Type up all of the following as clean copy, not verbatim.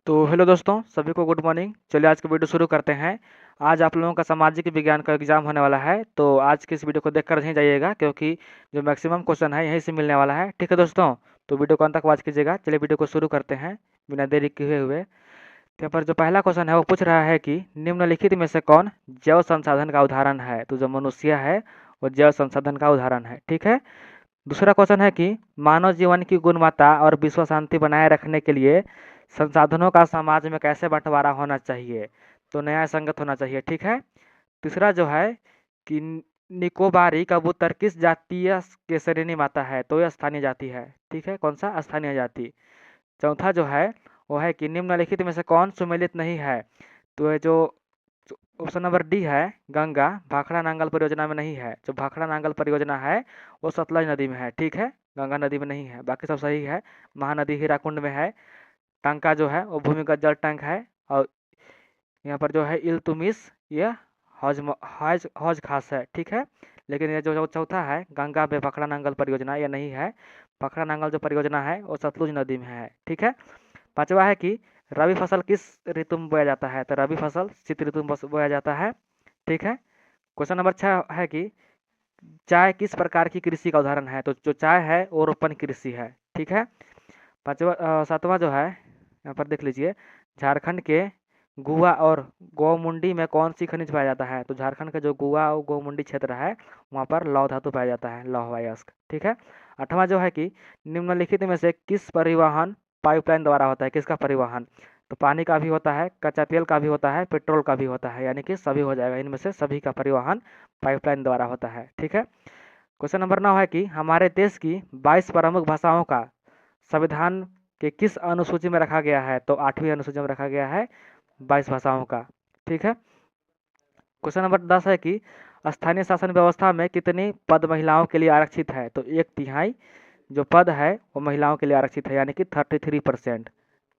तो हेलो दोस्तों, सभी को गुड मॉर्निंग। चलिए आज का वीडियो शुरू करते हैं। आज आप लोगों का सामाजिक विज्ञान का एग्जाम होने वाला है, तो आज के इस वीडियो को देखकर नहीं जाइएगा, क्योंकि जो मैक्सिमम क्वेश्चन है यहीं से मिलने वाला है। ठीक है दोस्तों, तो वीडियो को अंत तक वॉच कीजिएगा। चलिए वीडियो को शुरू करते हैं बिना देरी किए हुए। यहाँ पर जो पहला क्वेश्चन है वो पूछ रहा है कि निम्नलिखित में से कौन जैव संसाधन का उदाहरण है। तो जो मनुष्य है वो जैव संसाधन का उदाहरण है। ठीक है। दूसरा क्वेश्चन है कि मानव जीवन की गुणवत्ता और विश्व शांति बनाए रखने के लिए संसाधनों का समाज में कैसे बंटवारा होना चाहिए। तो न्याय संगत होना चाहिए। ठीक है। तीसरा जो है कि निकोबारी कबूतर किस जातीय के श्रेणी में आता है। तो यह स्थानीय जाति है। ठीक है, कौन सा? स्थानीय जाति। चौथा जो है वो है कि निम्नलिखित में से कौन सुमेलित नहीं है। तो ये जो ऑप्शन नंबर डी है, गंगा भाखड़ा नांगल परियोजना में नहीं है। जो भाखड़ा नांगल परियोजना है वो सतलज नदी में है। ठीक है, गंगा नदी में नहीं है। बाकी सब सही है। महानदी हीराकुंड में है। टांका जो है वो भूमिगत जल टैंक है। और यहाँ पर जो है इल्तुमिश, ये हौज हौज हौज खास है। ठीक है। लेकिन ये जो चौथा है गंगा में भाखड़ा नांगल परियोजना, ये नहीं है। भाखड़ा नांगल जो परियोजना है वो सतलुज नदी में है। ठीक है। पांचवा है कि रबी फसल किस ऋतु में बोया जाता है। तो रबी फसल शीत ऋतु में बोया जाता है। ठीक है। क्वेश्चन नंबर 6 है कि चाय किस प्रकार की कृषि का उदाहरण है। तो जो चाय है वो रोपण कृषि है। ठीक है। पांचवा सातवां जो है यहाँ पर देख लीजिए, झारखंड के गुआ और गौमुंडी में कौन सी खनिज पाया जाता है। तो झारखंड का जो गुआ और गौमुंडी क्षेत्र है वहाँ पर लौह धातु पाया जाता है, लौह अयस्क। ठीक है। आठवां जो है कि निम्नलिखित में से किस परिवहन पाइपलाइन द्वारा होता है। किसका परिवहन? तो पानी का भी होता है, कच्चा तेल का भी होता है, पेट्रोल का भी होता है, यानी कि सभी हो जाएगा। इनमें से सभी का परिवहन पाइपलाइन द्वारा होता है। ठीक है। क्वेश्चन नंबर 9 है कि हमारे देश की 22 प्रमुख भाषाओं का संविधान के किस अनुसूची में रखा गया है। तो 8वीं अनुसूची में रखा गया है 22 भाषाओं का। ठीक है। क्वेश्चन नंबर 10 है कि स्थानीय शासन व्यवस्था में कितनी पद महिलाओं के लिए आरक्षित है। तो 1/3 जो पद है वो महिलाओं के लिए आरक्षित है, यानी कि 33%।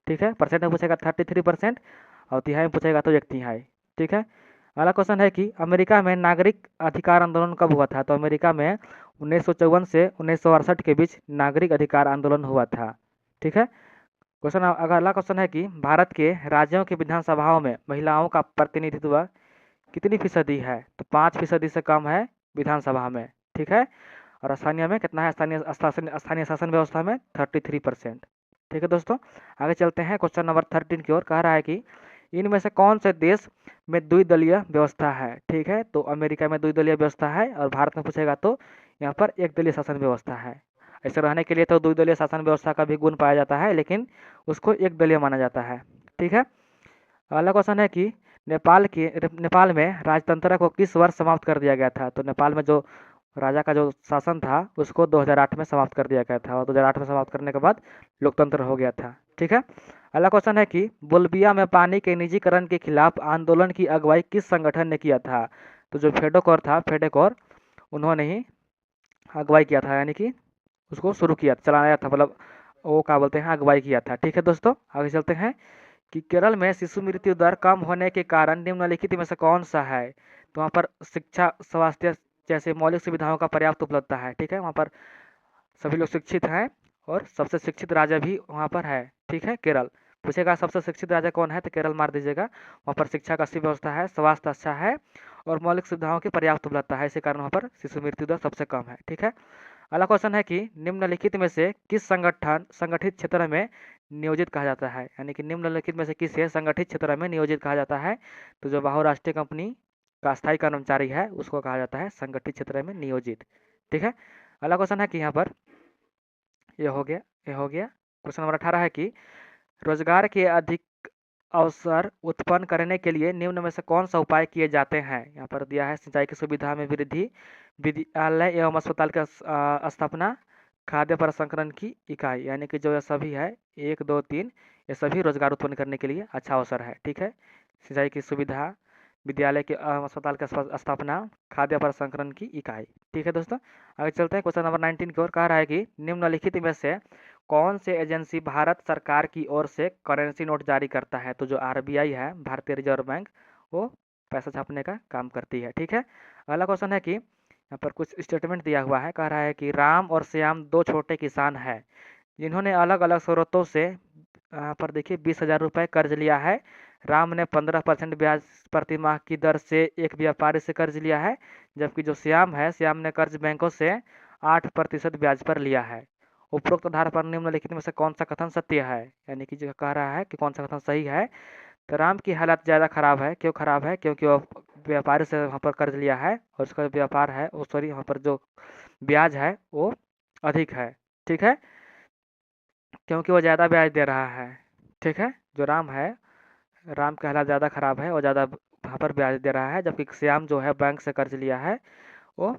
ठीक है, परसेंट में पूछेगा 33% और तिहाई में पूछेगा तो 1/3। ठीक है। अगला क्वेश्चन है कि अमेरिका में नागरिक अधिकार आंदोलन कब हुआ था। तो अमेरिका में 1954 से 1968 के बीच नागरिक अधिकार आंदोलन हुआ था। ठीक है। क्वेश्चन अगला क्वेश्चन है कि भारत के राज्यों की विधानसभाओं में महिलाओं का प्रतिनिधित्व कितनी फीसदी है। तो 5% से कम है विधानसभा में। ठीक है। और स्थानीय में कितना है? स्थानीय शासन व्यवस्था में 33%। ठीक है दोस्तों, आगे चलते हैं क्वेश्चन नंबर 13 की ओर। कह रहा है कि इनमें से कौन से देश में द्विदलीय व्यवस्था है। ठीक है। तो अमेरिका में द्विदलीय व्यवस्था है और भारत में पूछेगा तो यहाँ पर एक दलीय शासन व्यवस्था है। ऐसे रहने के लिए तो द्विदलीय शासन व्यवस्था का भी गुण पाया जाता है, लेकिन उसको एक दलीय माना जाता है। ठीक है। अगला क्वेश्चन है कि नेपाल में राजतंत्र को किस वर्ष समाप्त कर दिया गया था। तो नेपाल में जो राजा का जो शासन था उसको 2008 में समाप्त कर दिया गया था, और 2008 में समाप्त करने के बाद लोकतंत्र हो गया था। ठीक है। अगला क्वेश्चन है कि बोल्बिया में पानी के निजीकरण के खिलाफ आंदोलन की अगुवाई किस संगठन ने किया था। तो जो फेडोकोर था, फेडेकोर, उन्होंने ही अगुवाई किया था, यानी कि उसको शुरू किया, चलाया था, मतलब वो क्या बोलते हैं, अगुवाई किया था। ठीक है दोस्तों, आगे चलते हैं कि केरल में शिशु मृत्यु दर कम होने के कारण निम्नलिखित में से कौन सा है। तो वहाँ पर शिक्षा, स्वास्थ्य जैसे मौलिक सुविधाओं का पर्याप्त उपलब्धता है। ठीक है। वहाँ पर सभी लोग शिक्षित हैं और सबसे शिक्षित राज्य भी वहाँ पर है। ठीक है, केरल। पूछेगा सबसे शिक्षित राज्य कौन है, तो केरल मार दीजिएगा। वहाँ पर शिक्षा का अच्छी व्यवस्था है, स्वास्थ्य अच्छा है और मौलिक सुविधाओं की पर्याप्त उपलब्धता है। इसी कारण वहाँ पर शिशु मृत्यु दर सबसे कम है। ठीक है। अगला क्वेश्चन है कि निम्नलिखित में से किस संगठित क्षेत्र में नियोजित कहा जाता है, यानी कि निम्नलिखित में से किसे संगठित क्षेत्र में नियोजित कहा जाता है। तो जो बहुराष्ट्रीय कंपनी का स्थायी कर्मचारी है उसको कहा जाता है संगठित क्षेत्र में नियोजित। ठीक है। अगला क्वेश्चन है कि यहाँ पर ये हो गया क्वेश्चन नंबर 18 है कि रोजगार के अधिक अवसर उत्पन्न करने के लिए निम्न में से कौन सा उपाय किए जाते हैं। यहाँ पर दिया है सिंचाई की सुविधा में वृद्धि, विद्यालय एवं अस्पताल की स्थापना, खाद्य प्रसंस्करण की इकाई, यानी कि जो ये सभी है 1, 2, 3, ये सभी रोजगार उत्पन्न करने के लिए अच्छा अवसर है। ठीक है। सिंचाई की सुविधा, विद्यालय के अस्पताल की स्थापना, खाद्य प्रसंस्करण की इकाई। ठीक है दोस्तों, आगे चलते हैं क्वेश्चन नंबर 19 की ओर। कह रहा है कि निम्नलिखित में से कौन से एजेंसी भारत सरकार की ओर से करेंसी नोट जारी करता है। तो जो आरबीआई है, भारतीय रिजर्व बैंक, वो पैसा छापने का काम करती है। ठीक है। अगला क्वेश्चन है कि यहाँ पर कुछ स्टेटमेंट दिया हुआ है। कह रहा है कि राम और श्याम दो छोटे किसान हैं जिन्होंने अलग अलग स्रोतों से यहाँ पर देखिए 20,000 रुपये कर्ज लिया है। राम ने 15% ब्याज प्रति माह की दर से एक व्यापारी से कर्ज लिया है, जबकि जो श्याम ने कर्ज बैंकों से 8% ब्याज पर लिया है। उपरोक्त आधार पर निम्नलिखित में से कौन सा कथन सत्य है, यानी कि जो कह रहा है कि कौन सा कथन सही है। तो राम की हालत ज़्यादा खराब है। क्यों खराब है? क्योंकि वो व्यापारी से वहाँ पर कर्ज लिया है और उसका व्यापार है वो, सॉरी, वहाँ पर जो ब्याज है वो अधिक है। ठीक है, क्योंकि वो ज़्यादा ब्याज दे रहा है। ठीक है, जो राम का हालात ज़्यादा ख़राब है, वो ज़्यादा वहाँ पर ब्याज दे रहा है, जबकि श्याम जो है बैंक से कर्ज लिया है वो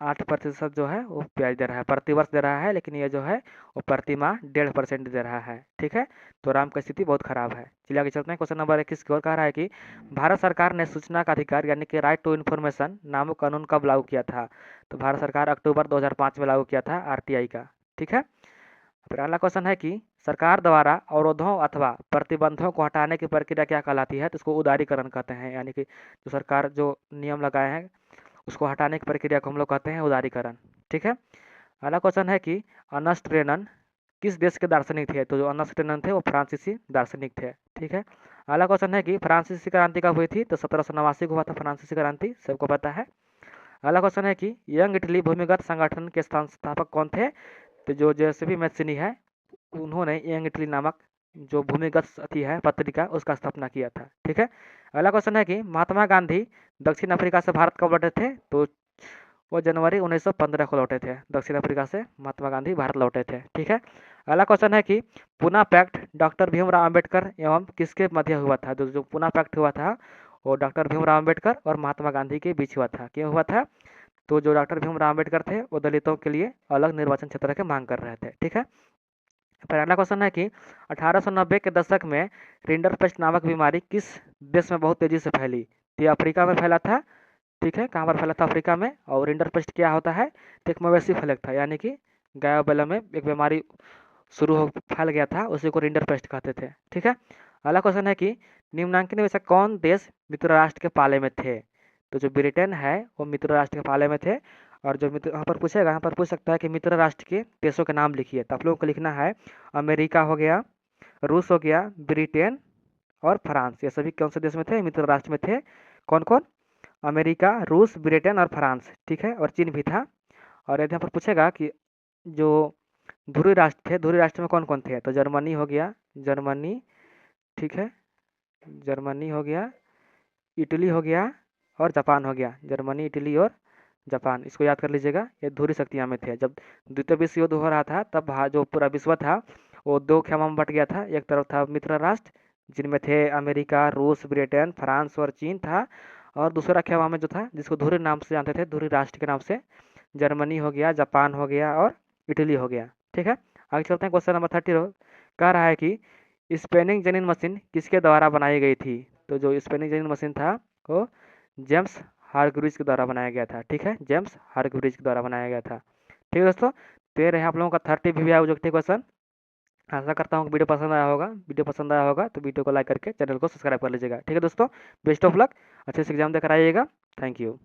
8% जो है वो ब्याज दे रहा है, प्रतिवर्ष दे रहा है, लेकिन ये जो है वो प्रति माह 1.5% दे रहा है। ठीक है, तो राम की स्थिति बहुत खराब है। चलिए आगे चलते हैं। क्वेश्चन नंबर 21 की ओर कह रहा है कि भारत सरकार ने सूचना का अधिकार यानी कि राइट टू इन्फॉर्मेशन नामक कानून कब लागू किया था? तो भारत सरकार अक्टूबर 2005 में लागू किया था RTI का। ठीक है, फिर अगला क्वेश्चन है कि सरकार द्वारा अवरोधों अथवा प्रतिबंधों को हटाने की प्रक्रिया क्या कहलाती है? तो इसको उदारीकरण कहते हैं, यानी कि जो सरकार जो नियम लगाए हैं उसको हटाने की प्रक्रिया को हम लोग कहते हैं उदारीकरण। ठीक है, अगला क्वेश्चन है कि अर्नेस्ट रेनन किस देश के दार्शनिक थे? तो जो अर्नेस्ट रेनन थे वो फ्रांसीसी दार्शनिक थे। ठीक है, अगला क्वेश्चन है कि फ्रांसीसी क्रांति कब हुई थी? तो 1789 को हुआ था फ्रांसीसी क्रांति, सबको पता है। अगला क्वेश्चन है कि यंग इटली भूमिगत संगठन के संस्थापक कौन थे? तो जो जेसेबी मैथ्सिनी है उन्होंने यंग इटली नामक जो भूमिगत अथी है पत्रिका उसका स्थापना किया था। ठीक है, अगला क्वेश्चन है कि महात्मा गांधी दक्षिण अफ्रीका से भारत कब लौटे थे? तो वो जनवरी 1915 को लौटे थे। दक्षिण अफ्रीका से महात्मा गांधी भारत लौटे थे। ठीक है, अगला क्वेश्चन है कि पूना पैक्ट डॉक्टर भीमराव अम्बेडकर एवं किसके मध्य हुआ था? जो पूना पैक्ट हुआ था वो डॉक्टर भीमराव अम्बेडकर और महात्मा गांधी के बीच हुआ था। क्यों हुआ था? तो जो डॉक्टर भीमराव अम्बेडकर थे वो दलितों के लिए अलग निर्वाचन क्षेत्र की मांग कर रहे थे। ठीक है, फिर अगला क्वेश्चन है कि 1890 के दशक में रिंडरपेस्ट नामक बीमारी किस देश में बहुत तेजी से फैली? तो ये अफ्रीका में फैला था। ठीक है, कहाँ पर फैला था? अफ्रीका में। और रिंडरपेस्ट क्या होता है? तो एक मवेशी फैलक था, यानी कि गाय बैलों में एक बीमारी शुरू हो फैल गया था, उसी को रिंडरपेस्ट कहते थे। ठीक है, अगला क्वेश्चन है कि निम्नांकित में से कौन देश मित्र राष्ट्र के पाले में थे? तो जो ब्रिटेन है वो मित्र राष्ट्र के पाले में थे। और जो मित्र यहाँ पर पूछेगा, यहाँ पर पूछ सकता है कि मित्र राष्ट्र के देशों के नाम लिखिए। तो आप लोगों को लिखना है अमेरिका हो गया, रूस हो गया, ब्रिटेन और फ्रांस। ये सभी कौन से देश में थे? मित्र राष्ट्र में थे। कौन कौन? अमेरिका, रूस, ब्रिटेन और फ्रांस। ठीक है, और चीन भी था। और यदि यहाँ पर पूछेगा कि जो ध्रुवीय राष्ट्र थे, ध्रुवीय राष्ट्र में कौन कौन थे? तो जर्मनी हो गया, जर्मनी, ठीक है, जर्मनी हो गया, इटली हो गया और जापान हो गया। जर्मनी, इटली और जापान, इसको याद कर लीजिएगा। ये ध्रुवीय शक्तियाँ में थे। जब द्वितीय विश्व युद्ध हो रहा था तब जो पूरा विश्व था वो दो खेमा में बट गया था। एक तरफ था मित्र राष्ट्र जिनमें थे अमेरिका, रूस, ब्रिटेन, फ्रांस और चीन था। और दूसरा खेमा में जो था जिसको ध्रुवीय नाम से जानते थे, ध्रुवीय राष्ट्र के नाम से, जर्मनी हो गया, जापान हो गया और इटली हो गया। ठीक है, आगे चलते हैं। क्वेश्चन नंबर 30 कह रहा है कि स्पेनिंग जनीन मशीन किसके द्वारा बनाई गई थी? तो जो स्पेनिंग जनीन मशीन था वो जेम्स हारग्रीव्स के द्वारा बनाया गया था। ठीक है, जेम्स हारग्रीव्स के द्वारा बनाया गया था। ठीक है दोस्तों, तो ये रहे आप लोगों का 30 वीडियो ऑब्जेक्टिव क्वेश्चन। आशा करता हूँ कि वीडियो पसंद आया होगा। वीडियो पसंद आया होगा तो वीडियो को लाइक करके चैनल को सब्सक्राइब कर लीजिएगा। ठीक है दोस्तों, बेस्ट ऑफ लक, अच्छे से एग्जाम देकर आइएगा। Thank you.